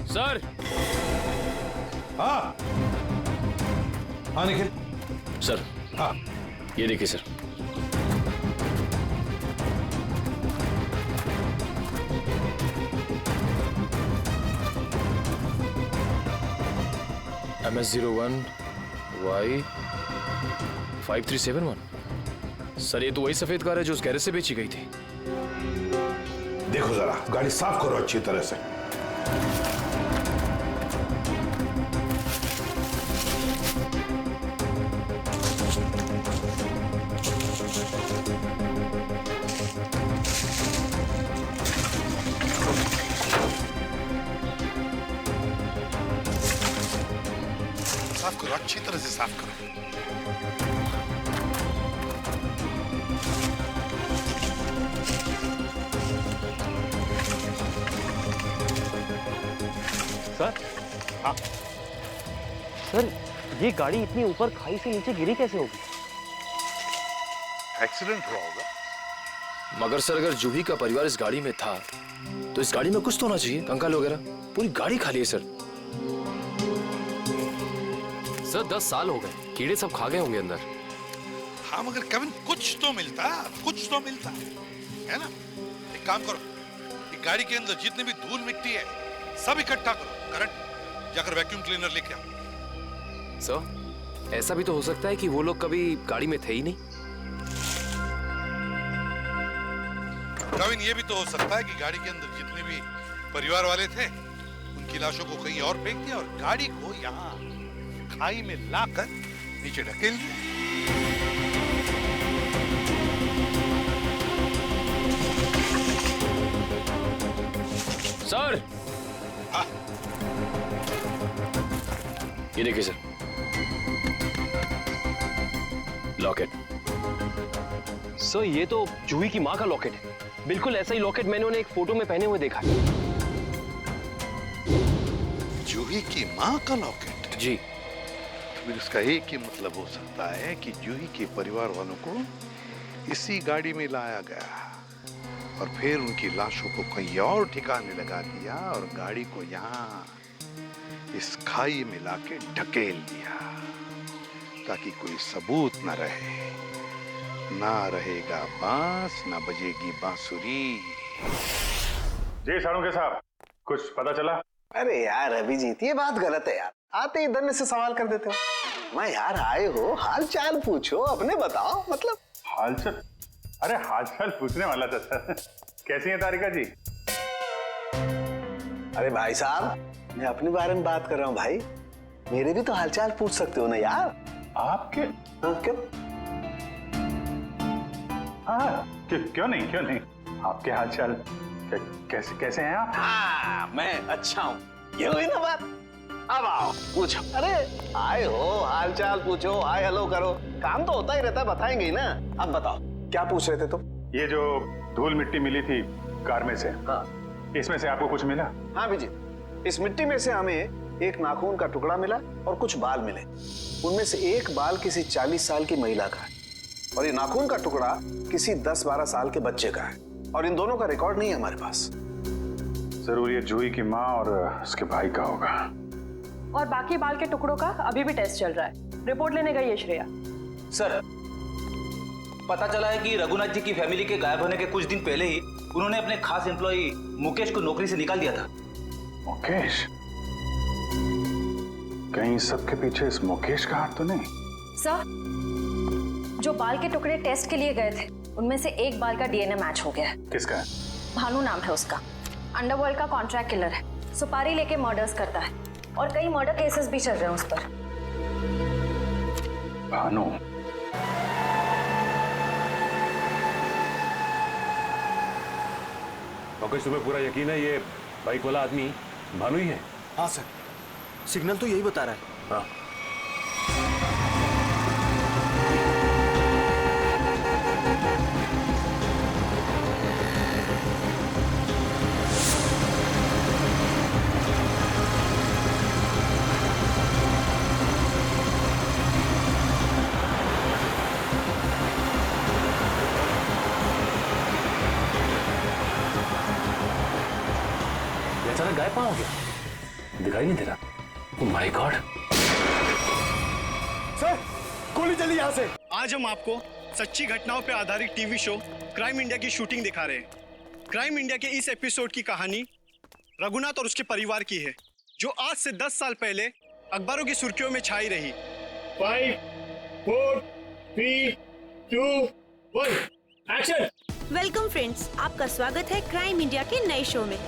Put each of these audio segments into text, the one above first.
Sir. हाँ हाँ Nikhil. Sir हाँ ये देखिए सर। MS01 Y 5371। सर ये तो वही सफेद कार है जो उस गैरेज से बेची गई थी। देखो जरा, गाड़ी साफ करो अच्छी तरह से। साफ करो, अच्छी तरह से साफ करो। सर। हाँ सर, ये गाड़ी इतनी ऊपर खाई से नीचे गिरी कैसे होगी? एक्सीडेंट हुआ होगा। मगर सर अगर जूही का परिवार इस गाड़ी में था तो इस गाड़ी में कुछ तो होना चाहिए, कंकाल वगैरह। पूरी गाड़ी खाली है सर। सर 10 साल हो गए, कीड़े सब खा गए होंगे अंदर। हाँ मगर केविन कुछ तो मिलता, कुछ तो मिलता है ना। एक काम करो, ये गाड़ी के अंदर जितने भी धूल मिट्टी है सब इकट्ठा करो, करंट जाकर वैक्यूम क्लीनर लेके आओ। सर ऐसा भी तो हो सकता है कि वो लोग कभी गाड़ी में थे ही नहीं। केविन ये भी तो हो सकता है कि गाड़ी के अंदर जितने भी परिवार वाले थे उनकी लाशों को कहीं और फेंक दिया और गाड़ी को यहाँ खाई में लाकर नीचे ढकेल दिया। सर हाँ ये देखिए सर, लॉकेट। सर ये तो जूही की माँ का लॉकेट है। बिल्कुल ऐसा ही लॉकेट मैंने उन्हें एक फोटो में पहने हुए देखा है। जूही की माँ का लॉकेट? जी। फिर इसका एक ही मतलब हो सकता है कि जूही के परिवार वालों को इसी गाड़ी में लाया गया और फिर उनकी लाशों को कहीं और ठिकाने लगा दिया और गाड़ी को यहाँ इस खाई में लाके ढकेल दिया ताकि कोई सबूत न रहे। ना रहेगा बांस, ना बजेगी बांसुरी। जी साळुंखे साहब, कुछ पता चला? अरे यार अभिजीत, ये बात गलत है यार। आते ही धन्य से सवाल कर देते हो। मैं यार आए हो, हाल चाल पूछो, अपने बताओ। मतलब हालचाल? अरे हालचाल पूछने वाला था सर। कैसी हैं तारिका जी? अरे भाई साहब, मैं अपने बारे में बात कर रहा हूँ भाई। मेरे भी तो हालचाल पूछ सकते हो ना यार। आपके? हाँ क्यों? हाँ क्यों नहीं, क्यों नहीं। आपके हालचाल कैसे हैं आप? हाँ मैं अच्छा हूँ, ये हुई ना बात। अब आओ पूछो। अरे आए हो, हाल चाल पूछो, हाय हेलो करो, काम तो होता ही रहता है, बताएंगे ही ना। अब बताओ क्या पूछ रहे थे तुम? ये जो धूल मिट्टी मिली थी कार में से, हाँ इसमें से आपको कुछ मिला? हाँ अभिजीत, इस मिट्टी में से हमें एक नाखून का टुकड़ा मिला और कुछ बाल मिले। उनमें से एक बाल किसी 40 साल की महिला का है और ये नाखून का टुकड़ा किसी 10-12 साल के बच्चे का है और इन दोनों का रिकॉर्ड नहीं है हमारे पास। जरूर ये जूही की माँ और उसके भाई का होगा। और बाकी बाल के टुकड़ों का अभी भी टेस्ट चल रहा है। रिपोर्ट लेने गई है श्रेया। सर पता चला है कि रघुनाथ जी की फैमिली के गायब होने के कुछ दिन पहले ही उन्होंने अपने खास एम्प्लॉय मुकेश को नौकरी से निकाल दिया था। मुकेश? कहीं सबके पीछे इस मुकेश का हाथ तो नहीं? सर, जो बाल के टुकड़े टेस्ट के लिए गए थे उनमें से एक बाल का डीएनए मैच हो गया है। किसका है? भानु नाम है उसका। अंडरवर्ल्ड का कॉन्ट्रैक्ट किलर है, सुपारी लेके मर्डर्स करता है और कई मर्डर केसेस भी चल रहे हैं उस पर। भानु? मुकेश तुम्हें पूरा यकीन है ये बाइक वाला आदमी भानु ही है? हाँ सर, सिग्नल तो यही बता रहा है। हाँ अचानक गायब कहाँ हो गया? दिखाई नहीं दे रहा। ओह माय गॉड। सर गोली चली यहाँ से। आज हम आपको सच्ची घटनाओं पर आधारित टीवी शो क्राइम इंडिया की शूटिंग दिखा रहे हैं। क्राइम इंडिया के इस एपिसोड की कहानी रघुनाथ और उसके परिवार की है, जो आज से 10 साल पहले अखबारों की सुर्खियों में छाई रही। 5, 4, 3, 2, 1, एक्शन। वेलकम फ्रेंड्स, आपका स्वागत है क्राइम इंडिया के नए शो में।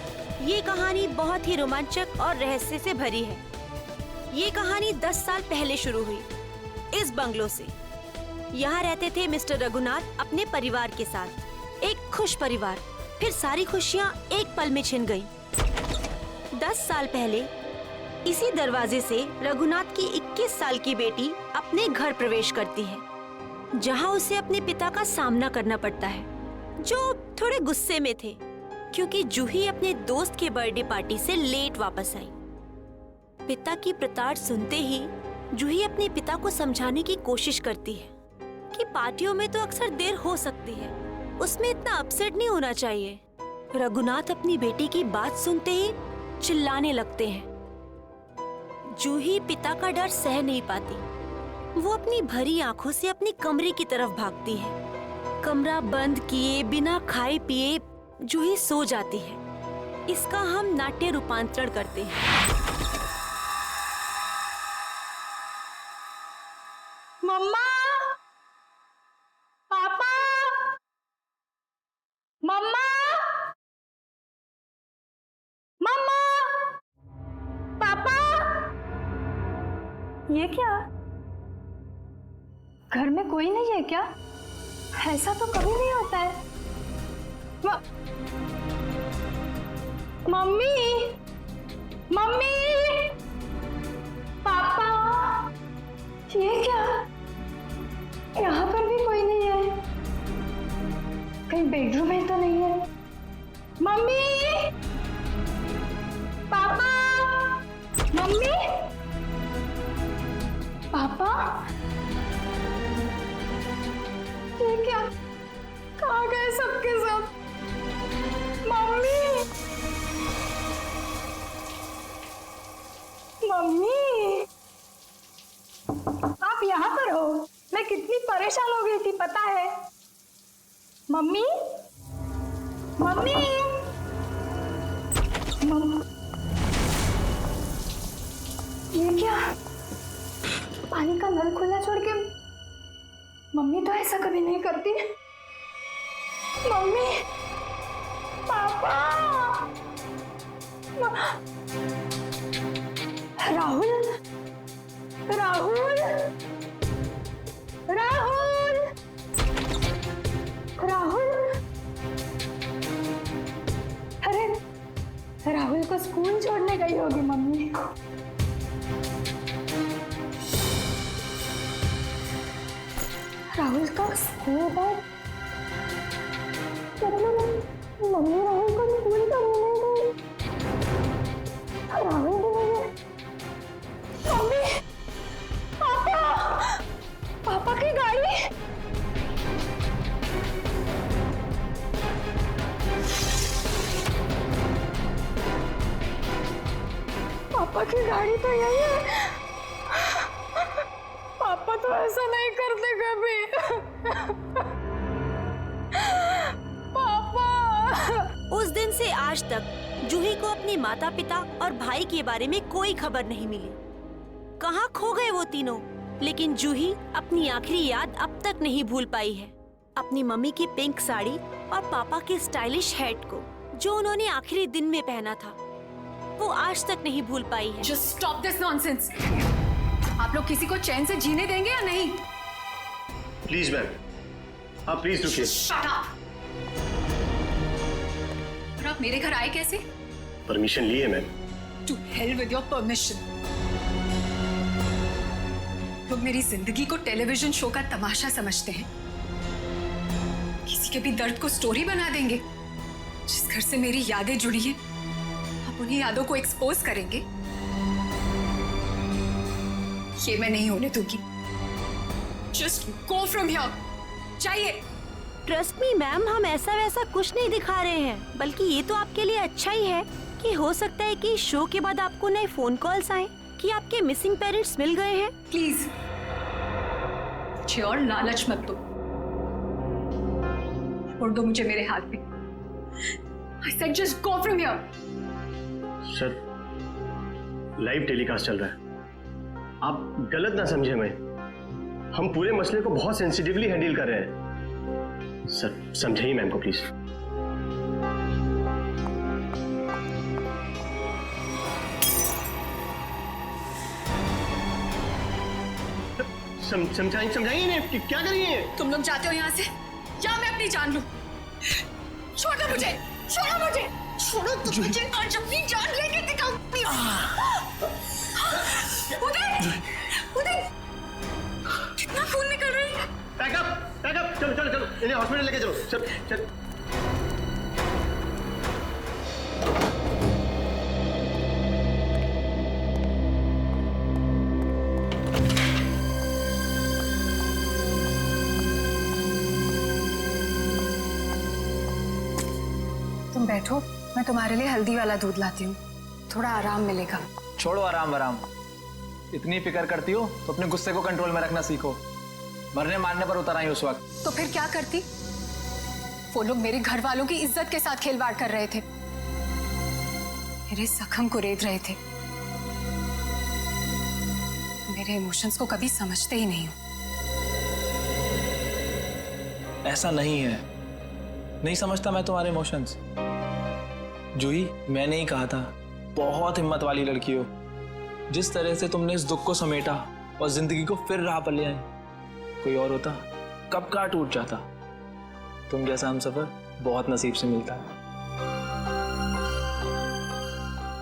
ये कहानी बहुत ही रोमांचक और रहस्य से भरी है। ये कहानी 10 साल पहले शुरू हुई इस बंगलो से। यहाँ रहते थे मिस्टर रघुनाथ अपने परिवार के साथ। एक खुश परिवार। फिर सारी खुशियाँ एक पल में छिन गयी। 10 साल पहले इसी दरवाजे से रघुनाथ की 21 साल की बेटी अपने घर प्रवेश करती है, जहाँ उसे अपने पिता का सामना करना पड़ता है, जो थोड़े गुस्से में थे क्योंकि जूही अपने दोस्त के बर्थडे पार्टी से लेट वापस आई। पिता की प्रताड़ सुनते ही जूही अपने पिता को समझाने की कोशिश करती है कि पार्टियों में तो अक्सर देर हो सकती है, उसमें इतना अपसेट नहीं होना चाहिए। रघुनाथ अपनी बेटी की बात सुनते ही चिल्लाने लगते हैं। जूही पिता का डर सह नहीं पाती। वो अपनी भरी आंखों से अपनी कमरे की तरफ भागती है। कमरा बंद किए बिना खाए पिए जूही सो जाती है। इसका हम नाट्य रूपांतरण करते हैं। मम्मा, पापा, मम्मा, मम्मा, पापा। ये क्या? घर में कोई नहीं है क्या? ऐसा तो कभी नहीं होता है। मम्मी, मम्मी, पापा, ये क्या? यहाँ पर भी कोई नहीं है। कहीं बेडरूम में तो नहीं है? मम्मी, पापा, मम्मी, पापा, ये क्या? कहाँ गए सबके सब? मम्मी, मम्मी, आप यहाँ पर हो? मैं कितनी परेशान हो गई थी पता है? मम्मी, मम्मी, ये क्या? पानी का नल खुला छोड़ के? मम्मी तो ऐसा कभी नहीं करती। मम्मी, पापा, राहुल, राहुल, राहुल, राहुल। अरे राहुल को स्कूल छोड़ने गई होगी मम्मी। राहुल का स्कूल बैग? मम्मी राहुल को स्कूल छोड़ने गई। राहुल भी नहीं है। मम्मी, पापा, पापा की गाड़ी। पापा की गाड़ी तो यही है। पापा तो ऐसा नहीं करते कभी। पापा। उस दिन से आज तक जूही को अपने माता पिता और भाई के बारे में कोई खबर नहीं मिली। कहाँ खो गए वो तीनों? लेकिन जूही अपनी आखिरी याद अब तक नहीं भूल पाई है। अपनी मम्मी की पिंक साड़ी और पापा के स्टाइलिश हैट को, जो उन्होंने आखिरी दिन में पहना था, वो आज तक नहीं भूल पाई है। Just stop this nonsense. आप लोग किसी को चैन से जीने देंगे या नहीं? प्लीज मैम, आप प्लीज रुकिए। Shut up. और आप मेरे घर आए कैसे? परमिशन लिए ma'am. To hell with your permission. लोग मेरी जिंदगी को टेलीविजन शो का तमाशा समझते हैं। किसी के भी दर्द को स्टोरी बना देंगे। जिस घर से मेरी यादें जुड़ी हैं, आप उन्हीं यादों को एक्सपोज करेंगे। ये मैं नहीं होने दूंगी। Just go from here. चाहिए। ट्रस्ट मी मैम, हम ऐसा वैसा कुछ नहीं दिखा रहे हैं, बल्कि ये तो आपके लिए अच्छा ही है कि कि हो सकता है कि शो के बाद आपको नए फोन कॉल्स आए कि आपके मिसिंग पेरेंट्स मिल गए हैं। प्लीज मुझे और लालच मत दो, छोड़ दो मुझे मेरे हाथ पे। I said just go from here. Sir, live telecast चल रहा है, आप गलत ना समझे मैं। हम पूरे मसले को बहुत सेंसिटिवली हैंडल कर रहे हैं। सर समझाइए मैम को प्लीज। समझाइए इन्हें कि क्या करिए। तुम लोग जाते हो यहाँ से या मैं अपनी जान लूं? छोड़ो मुझे, छोड़ो मुझे, छोड़ो तुम मुझे। आज अपनी जान लेके दिखाऊंगी। उदय, उदय, कितना खून निकल रहा है। बैकअप, बैकअप, चलो चलो चलो, इन्हें हॉस्पिटल लेके चलो। चल चल। तुम बैठो, मैं तुम्हारे लिए हल्दी वाला दूध लाती हूँ, थोड़ा आराम मिलेगा। छोड़ो आराम आराम, इतनी फिक्र करती हो तो अपने गुस्से को कंट्रोल में रखना सीखो। मरने मारने पर उतर आई उस वक्त। तो फिर क्या करती? वो लोग मेरे घर वालों की इज्जत के साथ खिलवाड़ कर रहे थे, मेरे जख्म को रेत रहे थे। मेरे इमोशंस को कभी समझते ही नहीं हो। ऐसा नहीं है, नहीं समझता मैं तुम्हारे इमोशंस। जूही, मैंने ही कहा था, बहुत हिम्मत वाली लड़की हो। जिस तरह से तुमने इस दुख को समेटा और जिंदगी को फिर राह पर ले आई, कोई और होता कब का टूट जाता। तुम जैसा हमसफर बहुत नसीब से मिलता है।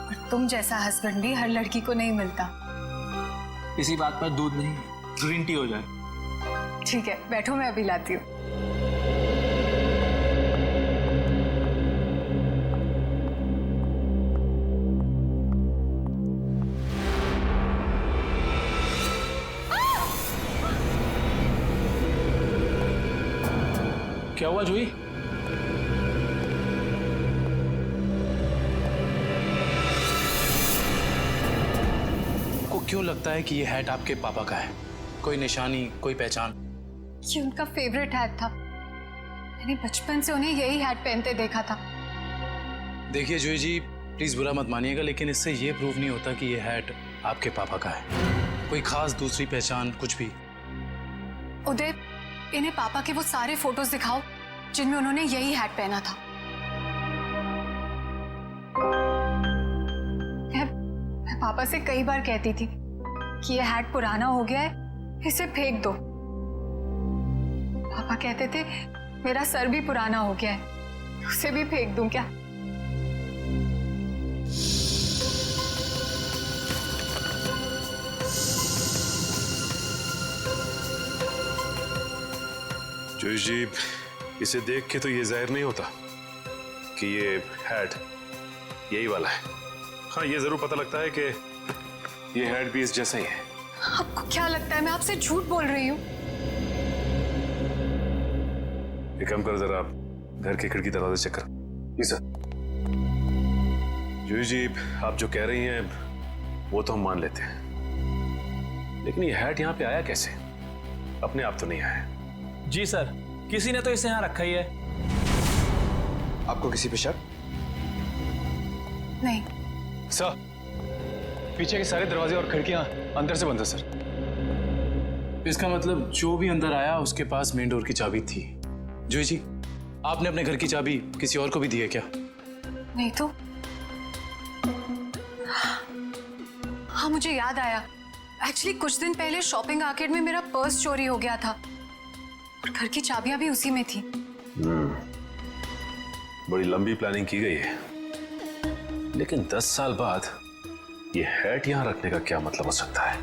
और तुम जैसा हस्बैंड भी हर लड़की को नहीं मिलता। इसी बात पर दूध नहीं, ग्रीन टी हो जाए। ठीक है, बैठो, मैं अभी लाती हूँ। क्या हुआ जूही? को क्यों लगता है कि ये हैट आपके पापा का है? कोई निशानी, कोई पहचान? ये उनका फेवरेट हैट था, मैंने बचपन से उन्हें यही हैट पहनते देखा था। देखिए जूही जी, प्लीज बुरा मत मानिएगा, लेकिन इससे ये प्रूव नहीं होता कि ये हैट आपके पापा का है। कोई खास दूसरी पहचान, कुछ भी। उदय, इन्हें पापा के वो सारे फोटोज दिखाओ जिनमें उन्होंने यही हैट पहना था। मैं पापा से कई बार कहती थी कि ये हैट पुराना हो गया है, इसे फेंक दो। पापा कहते थे मेरा सर भी पुराना हो गया है, उसे भी फेंक दूं क्या? जूही जी, इसे देख के तो ये जाहिर नहीं होता कि ये हैट यही वाला है। हाँ, ये जरूर पता लगता है कि ये हैट भी इस जैसा ही है। आपको क्या लगता है मैं आपसे झूठ बोल रही हूँ? एक काम कर, जरा घर की खिड़की दरवाजे चेक कर। जी सर। जूही जी, आप जो कह रही हैं वो तो हम मान लेते हैं, लेकिन ये हैट यहाँ पे आया कैसे? अपने आप तो नहीं आया। जी सर, किसी ने तो इसे यहाँ रखा ही है। आपको किसी पे शक? नहीं सर, पीछे के सारे दरवाजे और खिड़कियां अंदर से बंद है सर। इसका मतलब जो भी अंदर आया उसके पास मेन डोर की चाबी थी। जूही जी, आपने अपने घर की चाबी किसी और को भी दी है क्या? नहीं तो। हाँ, मुझे याद आया, एक्चुअली कुछ दिन पहले शॉपिंग आर्केड में मेरा पर्स चोरी हो गया था और घर की चाबियां भी उसी में थी। बड़ी लंबी प्लानिंग की गई है, लेकिन 10 साल बाद ये हैट यहाँ रखने का क्या मतलब हो सकता है?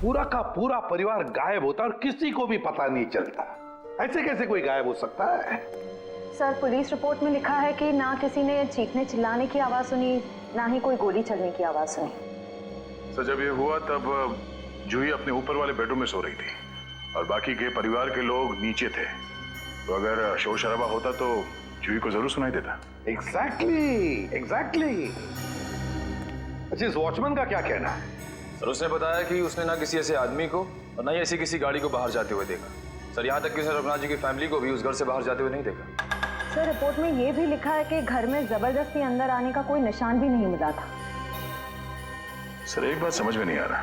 पूरा का पूरा परिवार गायब होता और किसी को भी पता नहीं चलता। ऐसे कैसे कोई गायब हो सकता है? सर, पुलिस रिपोर्ट में लिखा है कि ना किसी ने चीखने चिल्लाने की आवाज सुनी, ना ही कोई गोली चलने की आवाज सुनी। सर, जब ये हुआ तब जूही अपने ऊपर वाले बेडरूम में सो रही थी और बाकी के परिवार के लोग नीचे थे। तो अगर शोर शराबा होता तो जूही को जरूर सुनाई देता। एग्जैक्टली। अच्छा, इस वॉचमैन का क्या कहना है? सर उसने बताया कि उसने ना किसी ऐसे आदमी को और ना ही ऐसी किसी गाड़ी को बाहर जाते हुए देखा। सर यहाँ तक कि उसने रघुनाथ जी की फैमिली को भी उस घर से बाहर जाते हुए नहीं देखा। सर रिपोर्ट में ये भी लिखा है कि घर में जबरदस्ती अंदर आने का कोई निशान भी नहीं मिला था। सर एक बात समझ में नहीं आ रहा,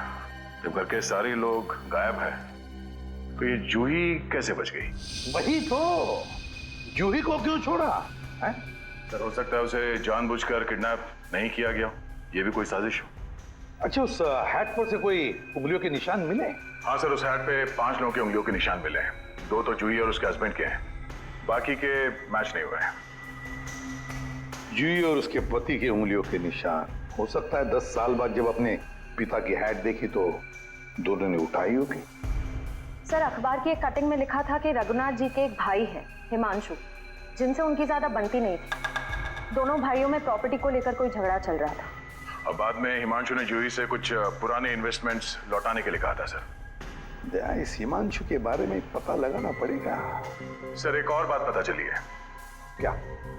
जब घर के सारे लोग गायब हैं, तो ये जूही कैसे बच गई? वही तो, जूही को क्यों छोड़ा है? सर हो सकता है उसे जानबूझकर किडनैप नहीं किया गया, ये भी कोई साजिश हो। अच्छा, उस हैट पर से कोई उंगलियों के निशान मिले? हाँ सर, उस हैट पे 5 लोगों के उंगलियों के निशान मिले हैं। 2 तो जूही और उसके हस्बैंड के हैं, बाकी के मैच नहीं हुए हैं। जूही और उसके पति के उंगलियों के निशान। हो सकता है 10 साल बाद जब अपने पिता की हैट देखी तो दोनों ने उठाई होगी। सर अखबार की एक कटिंग में लिखा था कि रघुनाथ जी के एक भाई है हिमांशु, जिनसे उनकी ज्यादा बनती नहीं थी। दोनों भाइयों में प्रॉपर्टी को लेकर कोई झगड़ा चल रहा था। और बाद में हिमांशु ने जूही से कुछ पुराने इन्वेस्टमेंट्स लौटाने के लिए कहा था। सर इस हिमांशु के बारे में पता लगाना पड़ेगा। सर एक और बात पता चली है। क्या?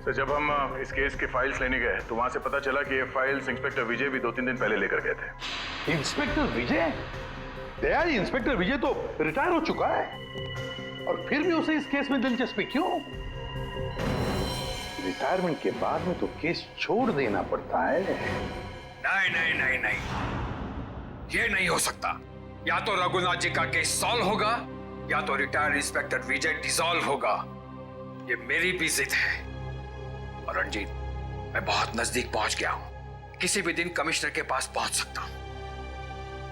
सर जब हम इस केस की फाइल्स लेने गए तो वहां से पता चला कि ये फाइल्स इंस्पेक्टर विजय भी 2-3 दिन पहले लेकर गए थे। इंस्पेक्टर विजय? दया, इंस्पेक्टर विजय तो रिटायर हो चुका है, और फिर भी उसे इस केस में दिलचस्पी क्यों? रिटायरमेंट के बाद में तो केस छोड़ देना पड़ता है। नहीं नहीं नहीं नहीं, ये नहीं हो सकता। या तो रघुनाथ जी का केस सॉल्व होगा या तो रिटायर्ड इंस्पेक्टर विजय डिसॉल्व होगा। ये मेरी भी जिद है। और रंजीत, मैं बहुत नजदीक पहुंच गया हूं। किसी भी दिन कमिश्नर के पास पहुंच सकता हूं।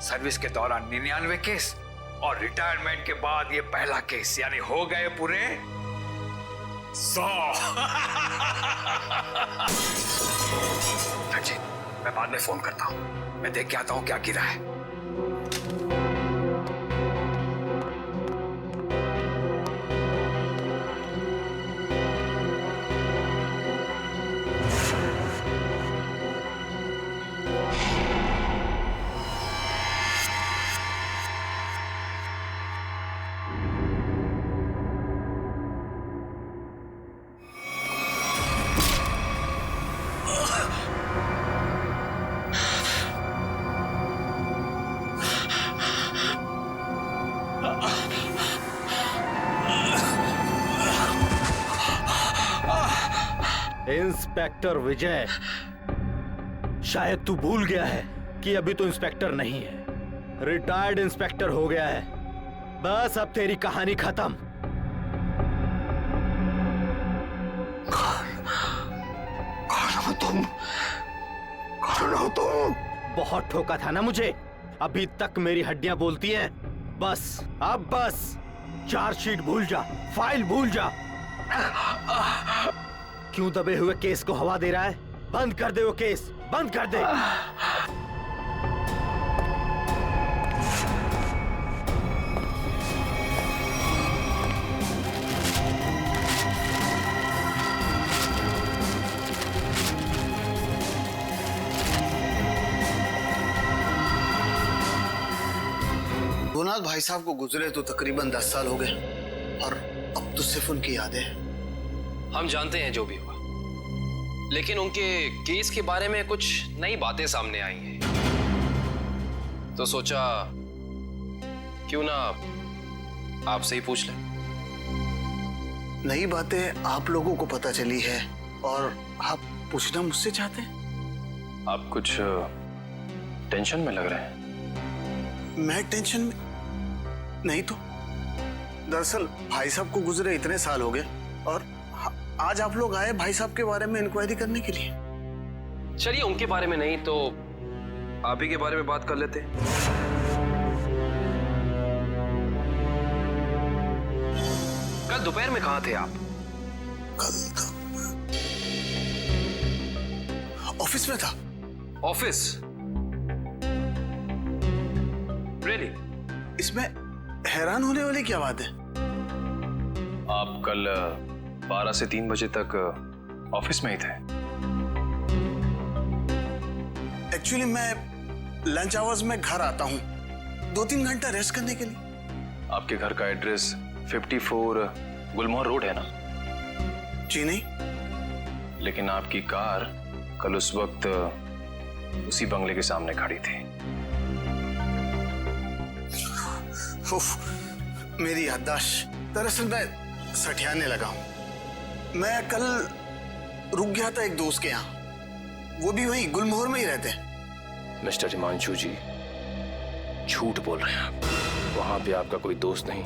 सर्विस के दौरान 99 केस और रिटायरमेंट के बाद ये पहला केस, यानी हो गए पूरे 100। रंजीत, मैं बाद में फोन करता हूं। मैं देख के आता हूं क्या गिरा है। इंस्पेक्टर विजय, शायद तू भूल गया है कि अभी तो इंस्पेक्टर नहीं है, रिटायर्ड इंस्पेक्टर हो गया है। बस अब तेरी कहानी खत्म। कौन हो तुम? बहुत ठोका था ना मुझे, अभी तक मेरी हड्डियां बोलती हैं। बस अब बस चार्जशीट भूल जा, फाइल भूल जा। क्यों दबे हुए केस को हवा दे रहा है? बंद कर दे वो केस, बंद कर दे। रघुनाथ भाई साहब को गुजरे तो तकरीबन 10 साल हो गए, और अब तो सिर्फ उनकी यादें हैं। हम जानते हैं जो भी हुआ, लेकिन उनके केस के बारे में कुछ नई बातें सामने आई हैं, तो सोचा क्यों ना आपसे ही पूछ लें। नई बातें आप लोगों को पता चली है और आप पूछना मुझसे चाहते हैं? आप कुछ टेंशन में लग रहे हैं। मैं टेंशन में नहीं तो। दरअसल भाई साहब को गुजरे इतने साल हो गए, और आज आप लोग आए भाई साहब के बारे में इंक्वायरी करने के लिए। चलिए उनके बारे में नहीं तो आप ही के बारे में बात कर लेते हैं। कल दोपहर में कहाँ थे आप? कल ऑफिस में था। ऑफिस? रियली? इसमें हैरान होने वाली क्या बात है? आप कल 12 से 3 बजे तक ऑफिस में ही थे। एक्चुअली मैं लंच आवर्स में घर आता हूँ 2-3 घंटा रेस्ट करने के लिए। आपके घर का एड्रेस 54 गुलमोहर रोड है ना? जी नहीं। लेकिन आपकी कार कल उस वक्त उसी बंगले के सामने खड़ी थी। उफ, मेरी याददाश्त। दरअसल मैं सठियाने लगा हूं। मैं कल रुक गया था एक दोस्त के यहाँ, वो भी वहीं गुलमोहर में ही रहते हैं। मिस्टर हिमांशु जी, झूठ बोल रहे हैं आप। वहां पे आपका कोई दोस्त नहीं,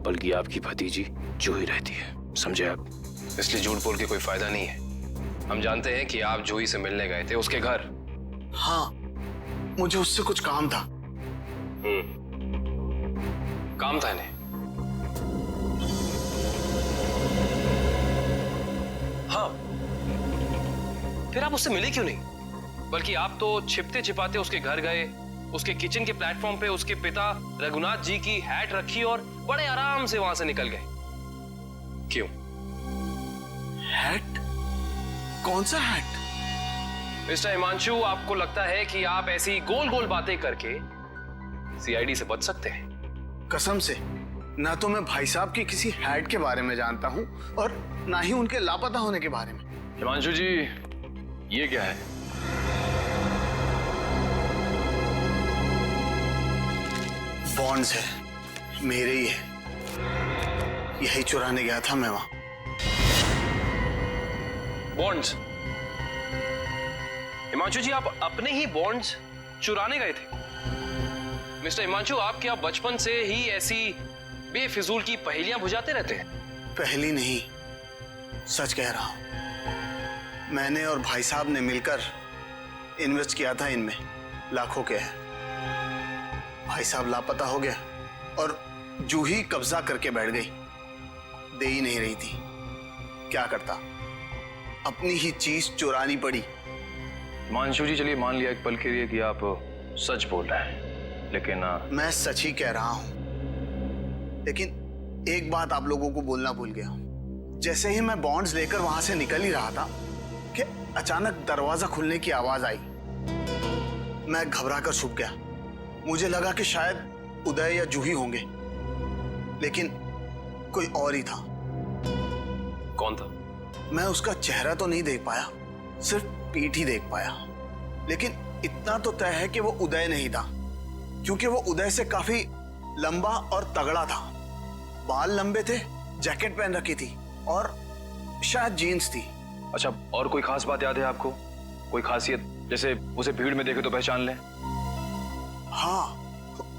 बल्कि आपकी भतीजी जूही रहती है, समझे आप? इसलिए झूठ बोल के कोई फायदा नहीं है। हम जानते हैं कि आप जूही से मिलने गए थे उसके घर। हाँ, मुझे उससे कुछ काम था। काम था इन्हें? हाँ, फिर आप उससे मिले क्यों नहीं? बल्कि आप तो छिपते छिपाते उसके घर गए, उसके किचन के प्लेटफॉर्म पे उसके पिता रघुनाथ जी की हैट रखी और बड़े आराम से वहां से निकल गए। क्यों? हैट? कौन सा हैट? मिस्टर हिमांशु, आपको लगता है कि आप ऐसी गोल गोल बातें करके सीआईडी से बच सकते हैं? कसम से, ना तो मैं भाई साहब की किसी हैट के बारे में जानता हूं और ना ही उनके लापता होने के बारे में। हिमांशु जी, ये क्या है? बॉन्ड्स है, मेरे ही है। यही चुराने गया था मैं वहां। बॉन्ड्स? हिमांशु जी, आप अपने ही बॉन्ड्स चुराने गए थे? मिस्टर हिमांशु, आप क्या बचपन से ही ऐसी बेफिजूल की पहेलियां बुझाते रहते हैं? पहली नहीं, सच कह रहा हूं। मैंने और भाई साहब ने मिलकर इन्वेस्ट किया था इनमें, लाखों के है। भाई साहब लापता हो गया और जूही कब्जा करके बैठ गई। दे ही नहीं रही थी। क्या करता, अपनी ही चीज चुरानी पड़ी। हिमांशु जी, चलिए मान लिया एक पल के लिए कि आप सच बोल रहे हैं, लेकिन मैं सच ही कह रहा हूं। लेकिन एक बात आप लोगों को बोलना भूल गया। जैसे ही मैं बॉन्ड्स लेकर वहां से निकल ही रहा था कि अचानक दरवाजा खुलने की आवाज आई। मैं घबरा कर छुप गया। मुझे लगा कि शायद उदय या जूही होंगे, लेकिन कोई और ही था। कौन था? मैं उसका चेहरा तो नहीं देख पाया, सिर्फ पीठ ही देख पाया। लेकिन इतना तो तय है कि वो उदय नहीं था, क्योंकि वो उदय से काफी लंबा और तगड़ा था। बाल लंबे थे, जैकेट पहन रखी थी और शायद जीन्स थी। अच्छा, और कोई खास बात याद है आपको? कोई खासियत, जैसे उसे भीड़ में देखे तो पहचान लें? हाँ,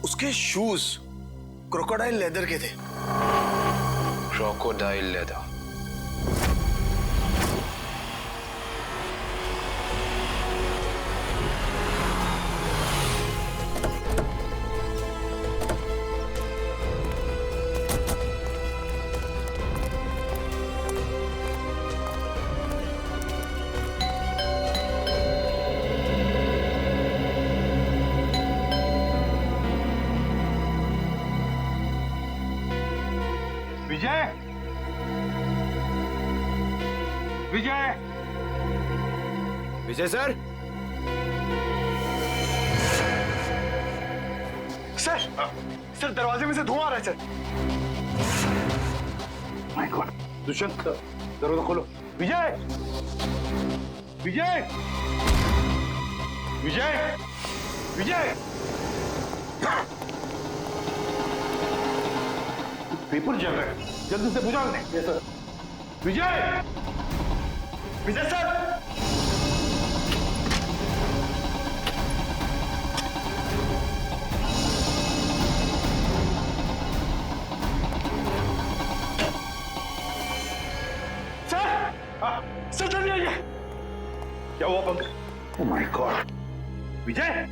उसके शूज क्रोकोडाइल लेदर के थे। Crocodile leather? Vijay, Vijay, Vijay sir. Sir दरवाजे में से धुआं आ रहा है सर। माय गॉड, दुष्यंत दरवाजा खोलो। विजय, विजय, विजय, विजय, पेपर जल रहा है, जल्दी से बुझा दें। Yes sir. Vijay, Vijay sir. Sir जल्दी आइए। क्या हुआ Pankaj? Oh my god. Vijay,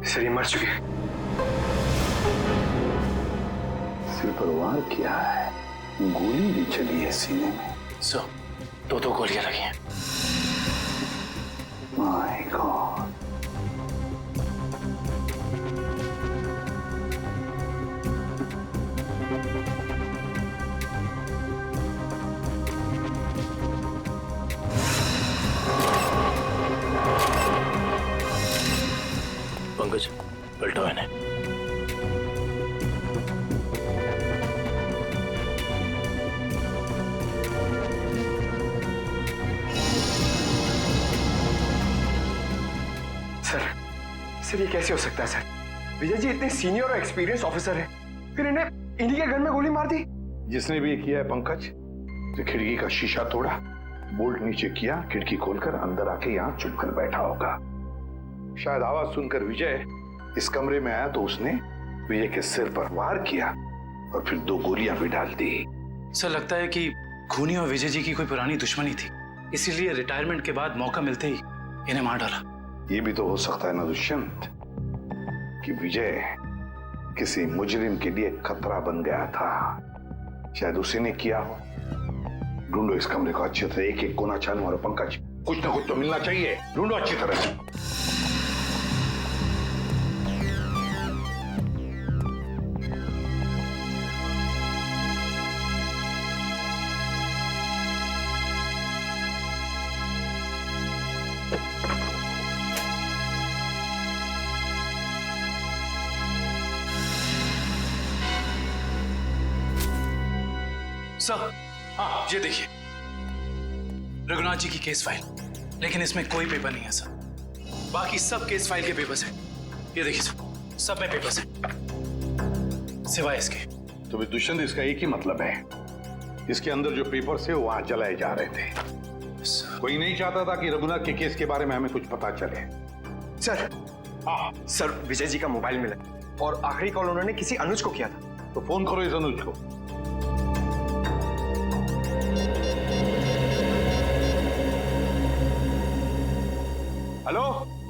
sir ये मर चुके हैं। सिर पर वार किया है, गोली भी चली है सीने में। सर, दो गोलियां लगी हैं। My God. पंकज, पलटो इन्हें। सर ये कैसे हो सकता है सर? विजय जी इतने सीनियर और एक्सपीरियंस ऑफिसर है, फिर इन्हें इन्हीं के घर में गोली मार दी। जिसने भी ये किया है पंकज, जो खिड़की का शीशा तोड़ा, बोल्ट नीचे किया, खिड़की खोलकर अंदर आके यहाँ चुप कर बैठा होगा। शायद आवाज सुनकर विजय इस कमरे में आया तो उसने विजय के सिर पर वार किया और फिर 2 गोलियां भी डाल दी। सर लगता है कि खूनी और विजय जी की कोई पुरानी दुश्मनी थी, इसीलिए रिटायरमेंट के बाद मौका मिलते ही इन्हें मार डाला। ये भी तो हो सकता है ना दुष्यंत कि विजय किसी मुजरिम के लिए खतरा बन गया था, शायद उसी ने किया हो। ढूंढो इस कमरे को अच्छी तरह, एक एक कोना छानो मारो पंकज, कुछ ना कुछ तो मिलना चाहिए, ढूंढो अच्छी तरह से। सर, हाँ ये देखिए, रघुनाथ जी की केस फाइल, लेकिन इसमें कोई पेपर नहीं है सर। बाकी सब केस फाइल के पेपर्स हैं। ये देखिए सर, सब में पेपर्स हैं, सिवाय इसके। तो भी दुष्यंत, इसका एक ही मतलब है, इसके अंदर जो पेपर्स है वो वहां जलाए जा रहे थे। कोई नहीं चाहता था कि रघुनाथ के केस के बारे में हमें कुछ पता चले। सर, हाँ सर, विजय जी का मोबाइल मिला और आखिरी कॉल उन्होंने किसी अनुज को किया था। तो फोन करो इस अनुज को। हेलो,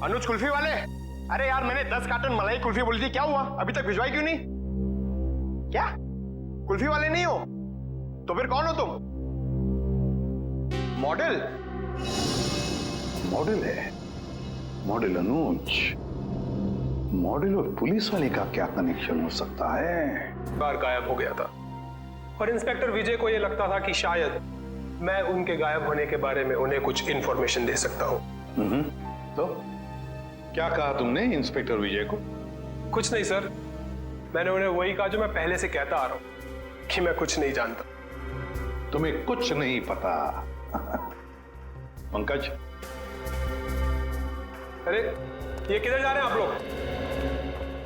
अनुज कुल्फी वाले? अरे यार, मैंने 10 कार्टन मलाई कुल्फी बोली थी, क्या हुआ? अभी तक भिजवाई क्यों नहीं? क्या कुल्फी वाले नहीं हो? तो फिर कौन हो तुम? मॉडल? मॉडल है? मॉडल अनुज? मॉडल और पुलिस वाले का क्या कनेक्शन हो सकता है? बार गायब हो गया था और इंस्पेक्टर विजय को यह लगता था कि शायद मैं उनके गायब होने के बारे में उन्हें कुछ इंफॉर्मेशन दे सकता हूं। तो क्या कहा तुमने इंस्पेक्टर विजय को? कुछ नहीं सर, मैंने उन्हें वही कहा जो मैं पहले से कहता आ रहा हूं कि मैं कुछ नहीं जानता। तुम्हें कुछ नहीं पता? पंकज, अरे ये किधर जा रहे हैं आप लोग?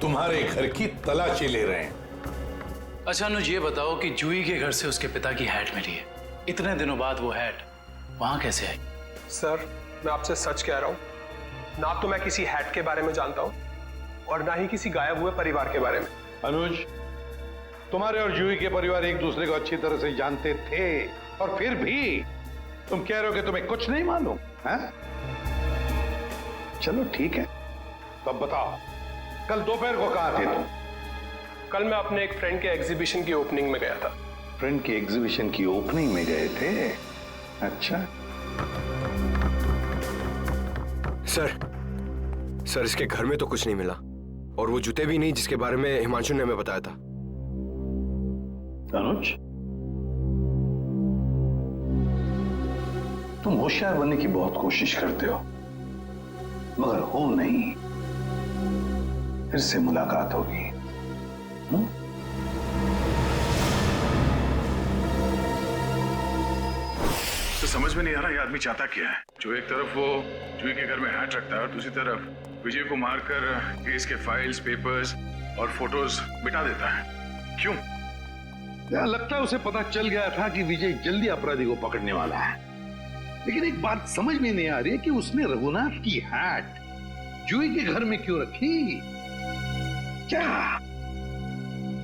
तुम्हारे घर की तलाशी ले रहे हैं। अच्छा अनुज, ये बताओ कि जूही के घर से उसके पिता की हैट मिली है, इतने दिनों बाद वो हैट वहां कैसे आई? सर, मैं आपसे सच कह रहा हूं, ना तो मैं किसी हैट के बारे में जानता हूं और ना ही किसी गायब हुए परिवार के बारे में। अनुज, तुम्हारे और जूही के परिवार एक दूसरे को अच्छी तरह से जानते थे और फिर भी तुम कह रहे हो कि तुम्हें कुछ नहीं मालूम है? चलो ठीक है, तो अब बताओ, कल दोपहर को कहाँ थे तुम? कल मैं अपने एक फ्रेंड के एग्जीबिशन की ओपनिंग में गया था। फ्रेंड की एग्जीबिशन की ओपनिंग में गए थे? अच्छा। सर, इसके घर में तो कुछ नहीं मिला और वो जूते भी नहीं जिसके बारे में हिमांशु ने हमें बताया था। अनुज, तुम होशियार बनने की बहुत कोशिश करते हो, मगर हो नहीं। फिर से मुलाकात होगी। तो समझ में नहीं आ रहा ये आदमी चाहता क्या है। जो एक तरफ वो जूही के घर में हैट रखता है और दूसरी तरफ विजय को मारकर केस के फाइल्स, पेपर्स और फोटोज मिटा देता है। क्यों? लगता है उसे पता चल गया था कि विजय जल्दी अपराधी को पकड़ने वाला है। लेकिन एक बात समझ में नहीं आ रही है कि उसने रघुनाथ की हैट जूही के घर में क्यों रखी?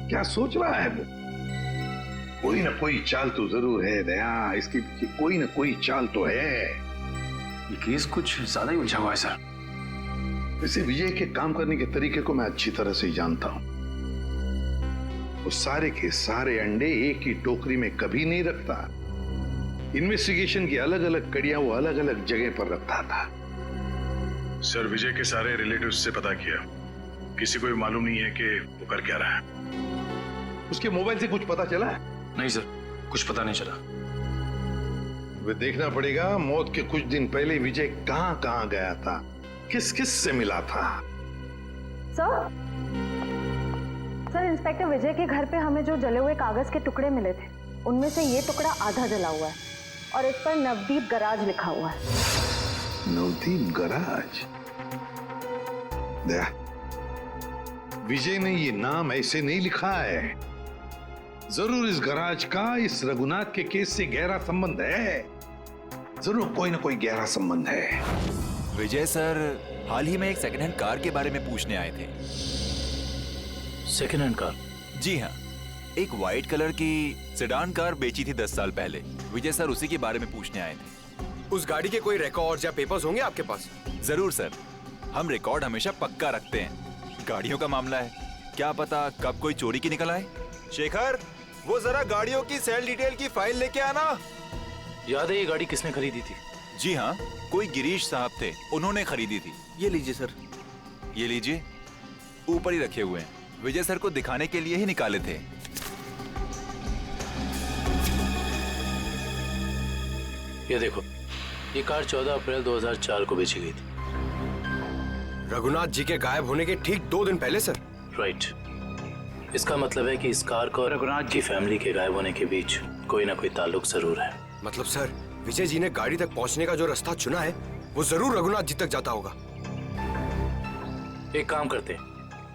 क्या सोच रहा है वो? कोई ना कोई चाल तो जरूर है दया, इसके पीछे कोई ना कोई चाल तो है। ये केस कुछ ज्यादा ही उलझा हुआ है सर। वैसे विजय के काम करने के तरीके को मैं अच्छी तरह से जानता हूं। वो सारे के सारे अंडे एक ही टोकरी में कभी नहीं रखता। इन्वेस्टिगेशन की अलग अलग कड़ियां वो अलग अलग जगह पर रखता था। सर, विजय के सारे रिलेटिव्स से पता किया, किसी को भी मालूम नहीं है कि वो कर क्या रहा है। उसके मोबाइल से कुछ पता चला? नहीं सर, कुछ पता नहीं चला। वे देखना पड़ेगा मौत के कुछ दिन पहले विजय कहां कहां गया था, किस किस से मिला था। सर, इंस्पेक्टर विजय के घर पे हमें जो जले हुए कागज के टुकड़े मिले थे, उनमें से ये टुकड़ा आधा जला हुआ है और इस पर नवदीप गराज लिखा हुआ है। नवदीप गराज? दया, विजय ने ये नाम ऐसे नहीं लिखा है। जरूर इस गराज का इस रघुनाथ के केस से गहरा संबंध है। जरूर कोई ना कोई गहरा संबंध है। विजय सर हाल ही में एक सेकंड हैंड कार के बारे में पूछने आए थे। Second hand car? जी हाँ, एक व्हाइट कलर की सेडान कार बेची थी 10 साल पहले। विजय सर उसी के बारे में पूछने आए थे। उस गाड़ी के कोई रिकॉर्ड या पेपर्स होंगे आपके पास? जरूर सर, हम रिकॉर्ड हमेशा पक्का रखते हैं। गाड़ियों का मामला है, क्या पता कब कोई चोरी की निकल आए। शेखर, वो जरा गाड़ियों की सेल डिटेल की फाइल लेके आना। याद है ये गाड़ी किसने खरीदी थी? जी हाँ, कोई गिरीश साहब थे, उन्होंने खरीदी थी। ये लीजिए सर। ये लीजिए, ऊपर ही रखे हुए हैं। विजय सर को दिखाने के लिए ही निकाले थे। ये देखो, ये कार 14 अप्रैल 2004 को बेची गई थी। रघुनाथ जी के गायब होने के ठीक 2 दिन पहले सर? राइट। इसका मतलब है कि इस कार को रघुनाथ जी फैमिली के गायब होने के बीच कोई ना कोई ताल्लुक जरूर है। मतलब सर, विजय जी ने गाड़ी तक पहुंचने का जो रास्ता चुना है वो जरूर रघुनाथ जी तक जाता होगा। एक काम करते हैं,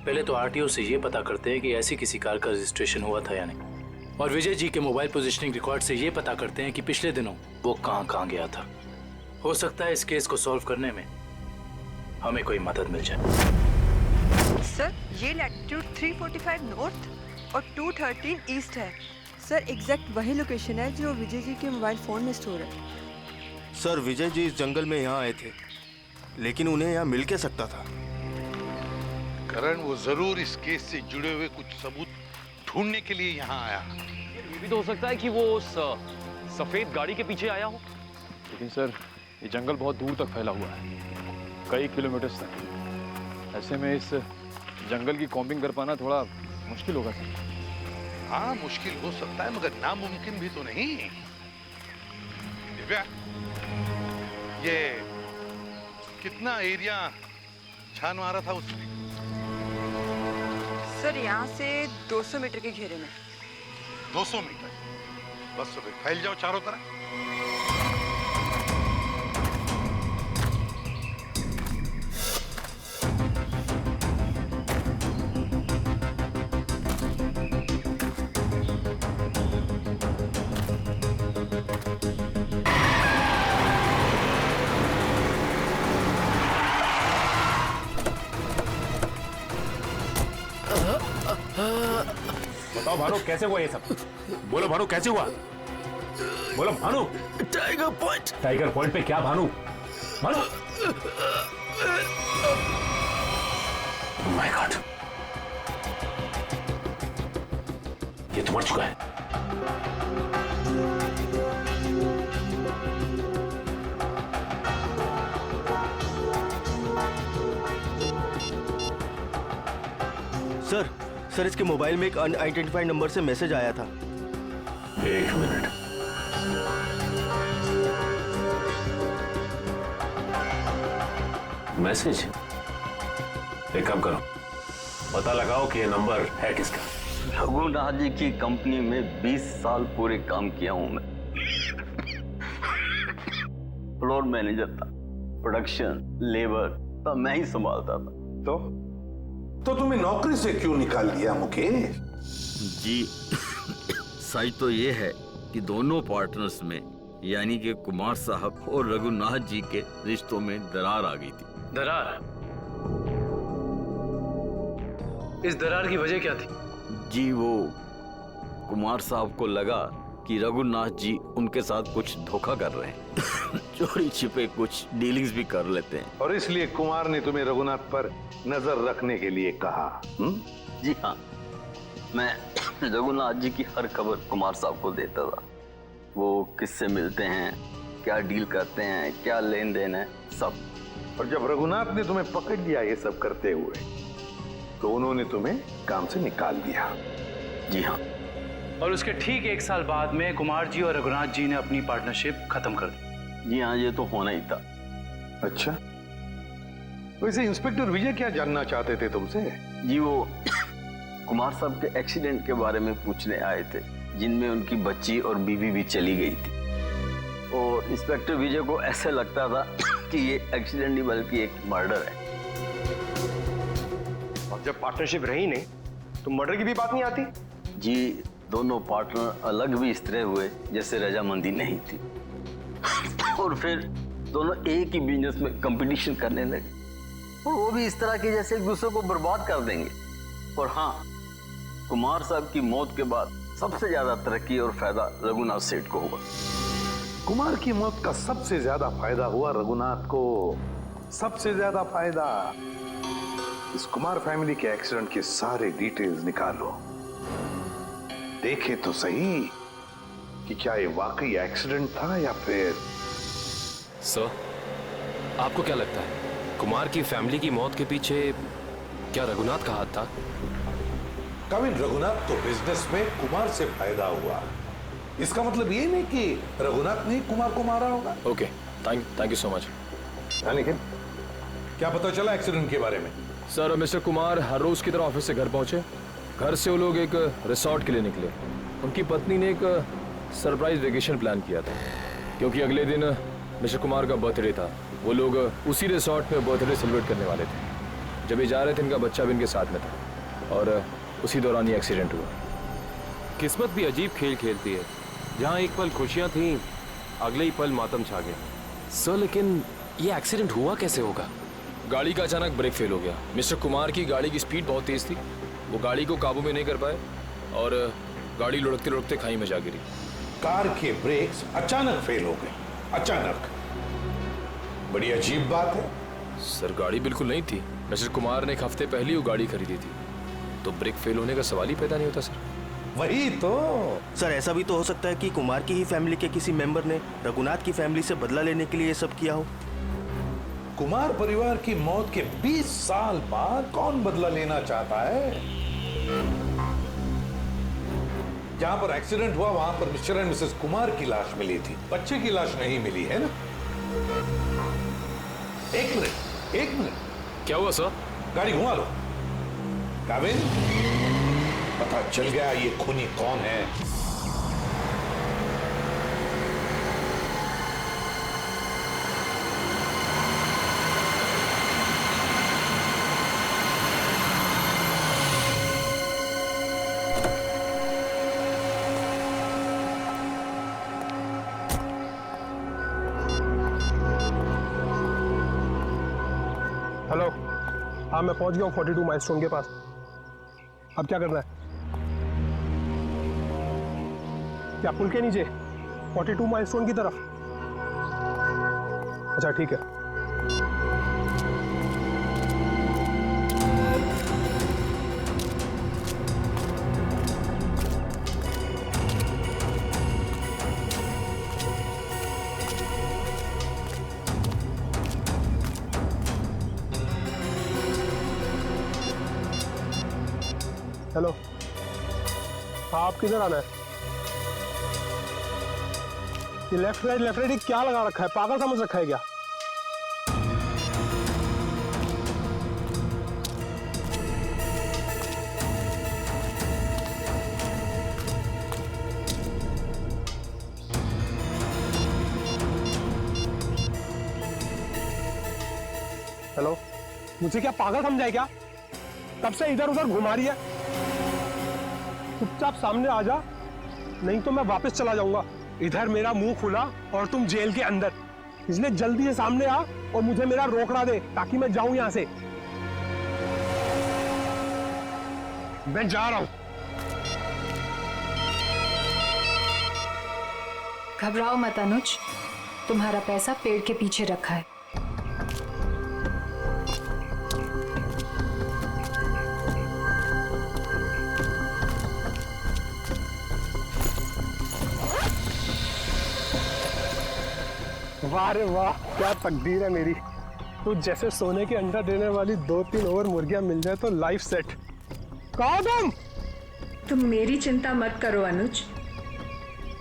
पहले तो आरटीओ से ये पता करते हैं कि ऐसी किसी कार का रजिस्ट्रेशन हुआ था या नहीं, और विजय जी के मोबाइल पोजीशनिंग रिकॉर्ड से ये पता करते हैं कि पिछले दिनों वो कहाँ गया था। हो सकता है इस केस को सॉल्व करने में हमें कोई मदद मिल जाए। सर, ये लैटिट्यूड 345 नॉर्थ और 213 ईस्ट है। सर, एग्जैक्ट वही लोकेशन है जो विजय जी के मोबाइल फोन में स्टोर है। सर, विजय जी इस जंगल में यहाँ आए थे, लेकिन उन्हें यहाँ मिल के सकता था। करण, वो जरूर इस केस से जुड़े हुए कुछ सबूत ढूंढने के लिए यहाँ आया। ये भी तो हो सकता है कि वो उस सफेद गाड़ी के पीछे आया हो। लेकिन सर, ये जंगल बहुत दूर तक फैला हुआ है, कई किलोमीटर तक। ऐसे में इस जंगल की कॉम्बिंग कर पाना थोड़ा मुश्किल होगा सर। हाँ, मुश्किल हो सकता है, मगर नामुमकिन भी तो नहीं। दिव्या, ये कितना एरिया छान मारा था उसने? सर, यहाँ से 200 मीटर के घेरे में। 200 मीटर? बस तो फैल जाओ चारों तरफ। बताओ भानु, कैसे हुआ ये सब? बोलो भानु, कैसे हुआ? बोलो Bhanu. Tiger point. Tiger point पे क्या भानु? भानु, माय गॉड, ये तो मर चुका है। सर, इसके मोबाइल में एक अनआइडेंटिफाइड नंबर से मैसेज आया था। एक मिनट। मैसेज? एक काम करो, पता लगाओ कि ये नंबर है किसका। रघुनाथ जी की कंपनी में 20 साल पूरे काम किया हूं मैं। फ्लोर मैनेजर था, प्रोडक्शन, लेबर सब मैं ही संभालता था। तो तुम्हें नौकरी से क्यों निकाल दिया मुकेश? जी, सच तो ये है कि दोनों पार्टनर्स में यानी कि कुमार साहब और रघुनाथ जी के रिश्तों में दरार आ गई थी। दरार? इस दरार की वजह क्या थी? जी, वो कुमार साहब को लगा कि रघुनाथ जी उनके साथ कुछ धोखा कर रहे हैं। चोरी छिपे कुछ डीलिंग्स भी कर लेते हैं। और इसलिए कुमार ने तुम्हें रघुनाथ पर नजर रखने के लिए कहा। जी हाँ, मैं रघुनाथ जी की हर खबर कुमार साहब को देता था। वो किससे मिलते हैं, क्या डील करते हैं, क्या लेन देन है, सब। और जब रघुनाथ ने तुम्हें पकड़ लिया ये सब करते हुए, तो उन्होंने तुम्हें काम से निकाल दिया। जी हाँ। और उसके ठीक 1 साल बाद में कुमार जी और रघुनाथ जी ने अपनी पार्टनरशिप खत्म कर दी। जी हाँ, ये तो होना ही था। अच्छा, वैसे इंस्पेक्टर विजय क्या जानना चाहते थे तुमसे? जी, वो कुमार साहब के एक्सीडेंट के बारे में पूछने आए थे, जिनमें उनकी बच्ची और बीवी भी चली गई थी। और इंस्पेक्टर विजय को ऐसे लगता था कि ये एक्सीडेंट नहीं बल्कि एक मर्डर है। जब पार्टनरशिप रही नहीं तो मर्डर की भी बात नहीं आती। जी दोनों पार्टनर अलग भी इस तरह हुए जैसे रजामंदी नहीं थी और फिर दोनों एक ही बिजनेस में कंपटीशन करने लगे और वो भी इस तरह के जैसे एक दूसरे को बर्बाद कर देंगे। और हाँ, कुमार साहब की मौत के बाद सबसे ज्यादा तरक्की और फायदा रघुनाथ सेठ को हुआ। कुमार की मौत का सबसे ज्यादा फायदा हुआ रघुनाथ को। सबसे ज्यादा फायदा। इस कुमार फैमिली के एक्सीडेंट के सारे डिटेल्स निकालो, देखे तो सही कि क्या ये वाकई एक्सीडेंट था या फिर। सर, आपको क्या लगता है कुमार की फैमिली की मौत के पीछे क्या रघुनाथ का हाथ था? कविन, रघुनाथ को बिजनेस में कुमार से फायदा हुआ, इसका मतलब ये नहीं कि रघुनाथ ने कुमार को मारा होगा। Okay, thank you so much. लेकिन क्या पता चला एक्सीडेंट के बारे में? सर, मिस्टर कुमार हर रोज की तरह ऑफिस से घर पहुंचे। घर से वो लोग एक रिसोर्ट के लिए निकले। उनकी पत्नी ने एक सरप्राइज वेकेशन प्लान किया था क्योंकि अगले दिन मिस्टर कुमार का बर्थडे था। वो लोग उसी रिसोर्ट में बर्थडे सेलिब्रेट करने वाले थे। जब ये जा रहे थे, इनका बच्चा भी इनके साथ में था और उसी दौरान ये एक्सीडेंट हुआ। किस्मत भी अजीब खेल खेलती है, जहाँ एक पल खुशियाँ थीं, अगले ही पल मातम छा गया। सर, लेकिन ये एक्सीडेंट हुआ कैसे होगा? गाड़ी का अचानक ब्रेक फेल हो गया। मिस्टर कुमार की गाड़ी की स्पीड बहुत तेज थी, वो गाड़ी को काबू में नहीं कर पाए और गाड़ी लुढ़कते लुढ़कते खाई में जा गिरी। कार के ब्रेक्स अचानक फेल हो गए। अचानक, बड़ी अजीब बात है। सर, गाड़ी बिल्कुल नहीं थी। मिस्टर कुमार ने एक हफ्ते पहले वो गाड़ी खरीदी थी, तो ब्रेक फेल होने का सवाल ही पैदा नहीं होता सर। वही तो सर, ऐसा भी तो हो सकता है कि कुमार की ही फैमिली के किसी मेंबर ने रघुनाथ की फैमिली से बदला लेने के लिए ये सब किया हो। कुमार परिवार की मौत के 20 साल बाद कौन बदला लेना चाहता है? जहां पर एक्सीडेंट हुआ वहां पर मिस्टर एंड मिसेस कुमार की लाश मिली थी, बच्चे की लाश नहीं मिली है ना? एक मिनट। क्या हुआ सर? गाड़ी घुमा लो। काबिन, पता चल गया ये खूनी कौन है। हेलो, हाँ मैं पहुंच गया हूँ 42 माइलस्टोन के पास। अब क्या करना है? क्या पुल के नीचे 42 माइलस्टोन की तरफ? अच्छा ठीक है। हेलो, हाँ आप किधर आना है? ये लेफ्ट राइट क्या लगा रखा है? पागल समझ रखा है क्या? हेलो, मुझे क्या पागल समझा है क्या? तब से इधर उधर घुमा रही है। चुपचाप सामने आ जा, नहीं तो मैं वापस चला जाऊंगा। इधर मेरा मुंह खुला और तुम जेल के अंदर। इसलिए जल्दी से सामने आ और मुझे मेरा रोकड़ा दे ताकि मैं जाऊं यहां से। मैं जा रहा हूं। घबराओ मत अनुज, तुम्हारा पैसा पेड़ के पीछे रखा है। वाह रे वाह, क्या तकदीर है मेरी। तो जैसे सोने के अंडा देने वाली 2-3 और मुर्गियां मिल जाए तो लाइफ सेट। कहो तुम मेरी चिंता मत करो अनुज,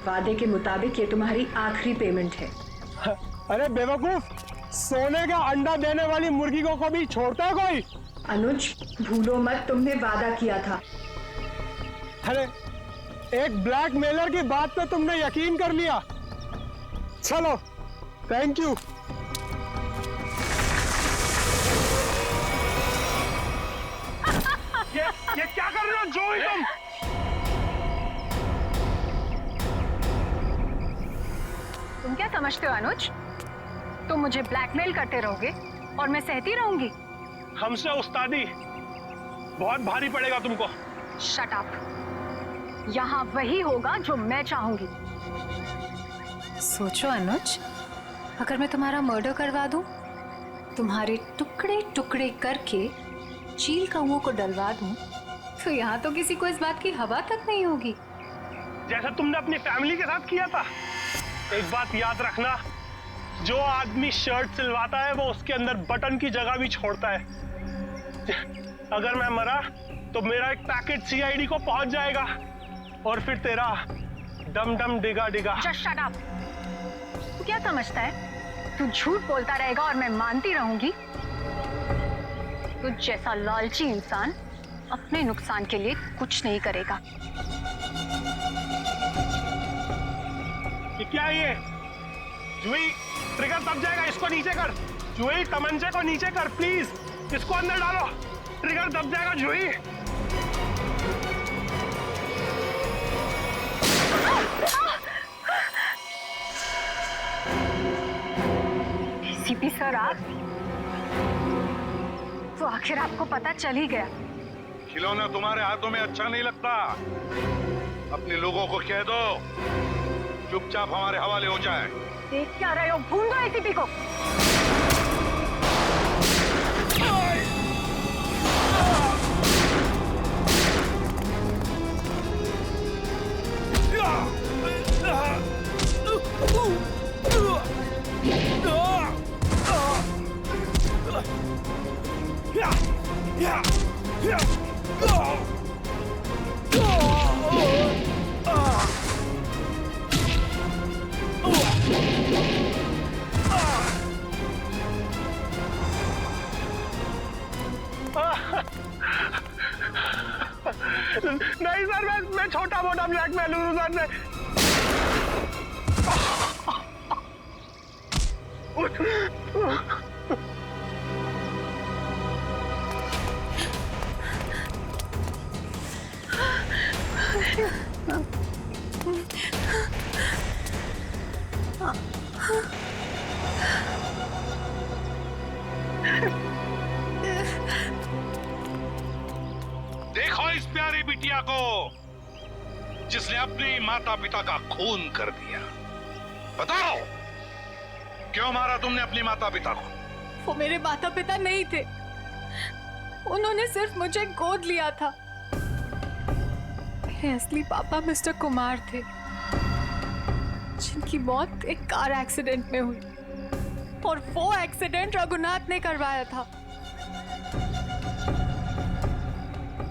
वादे के मुताबिक ये तुम्हारी आखिरी पेमेंट है। अरे बेवकूफ, सोने का अंडा देने वाली मुर्गी को कभी छोड़ता है कोई? अनुज भूलो मत, तुमने वादा किया था। अरे एक ब्लैकमेलर की बात पे तुमने यकीन कर लिया। चलो, थैंक यू। समझते हो अनुज? तुम मुझे ब्लैकमेल करते रहोगे और मैं सहती रहूंगी? हमसे उस्तादी बहुत भारी पड़ेगा तुमको। Shut up. यहाँ वही होगा जो मैं चाहूंगी। सोचो अनुज, अगर मैं तुम्हारा मर्डर करवा दूं, तुम्हारे टुकड़े टुकड़े करके चील कौओं को डलवा दूं, तो यहाँ तो किसी को इस बात की हवा तक नहीं होगी। जैसा तुमने अपनी फैमिली के साथ किया था। एक बात याद रखना, जो आदमी शर्ट सिलवाता है वो उसके अंदर बटन की जगह भी छोड़ता है। अगर मैं मरा तो मेरा एक पैकेट सीआईडी को पहुंच जाएगा और फिर तेरा डम डम डिगा डिगा। Just shut up। तू क्या समझता है तू झूठ बोलता रहेगा और मैं मानती रहूंगी? तू जैसा लालची इंसान अपने नुकसान के लिए कुछ नहीं करेगा। ये क्या है ये? जूही, ट्रिगर दब जाएगा, इसको नीचे कर। जूही, तमंचे को नीचे कर प्लीज, इसको अंदर डालो। ट्रिगर दब जाएगा जूही। सीपी सर, आप तो आखिर आपको पता चल ही गया। खिलौना तुम्हारे हाथों में अच्छा नहीं लगता। अपने लोगों को कह दो चुपचाप हमारे हवाले हो जाए। देख क्या रहे हो? भूल दो एसीपी को। नहीं सर, मैं छोटा मोटा ब्लैकमेल हूँ सर। देखो इस प्यारी बिटिया को जिसने अपने माता पिता का खून कर दिया। बताओ क्यों मारा तुमने अपने माता पिता को? वो मेरे माता पिता नहीं थे, उन्होंने सिर्फ मुझे गोद लिया था। मेरे असली पापा मिस्टर कुमार थे, जिनकी मौत एक कार एक्सीडेंट में हुई, और वो एक्सीडेंट रघुनाथ ने करवाया था।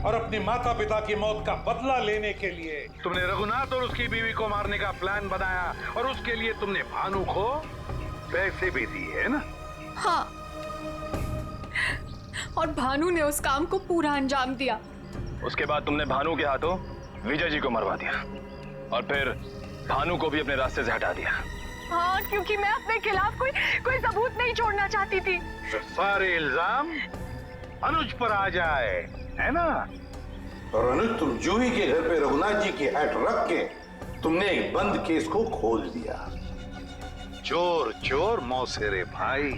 और अपनी माता पिता की मौत का बदला लेने के लिए तुमने रघुनाथ और उसकी बीवी को मारने का प्लान बनाया, और उसके लिए तुमने भानु को पैसे भी दिए, है ना? हाँ, और भानु ने उस काम को पूरा अंजाम दिया। उसके बाद तुमने भानु के हाथों विजय जी को मरवा दिया, और फिर भानु को भी अपने रास्ते से हटा दिया। हाँ, क्योंकि मैं अपने खिलाफ कोई सबूत नहीं छोड़ना चाहती थी। तो सारे इल्जाम अनुज पर आ जाए, है ना? और अनुज, तुम जूही के घर पे रघुनाथ जी की हैट रख के तुमने एक बंद केस को खोल दिया। चोर चोर मौसेरे भाई,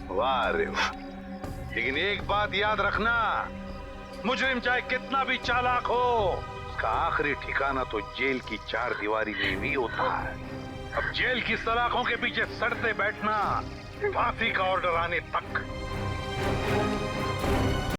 वाह रे वाह। लेकिन एक बात याद रखना, मुजरिम चाहे कितना भी चालाक हो, उसका आखिरी ठिकाना तो जेल की चार दीवारी में भी होता है। अब जेल की सलाखों के पीछे सड़ते बैठना फांसी का ऑर्डर आने तक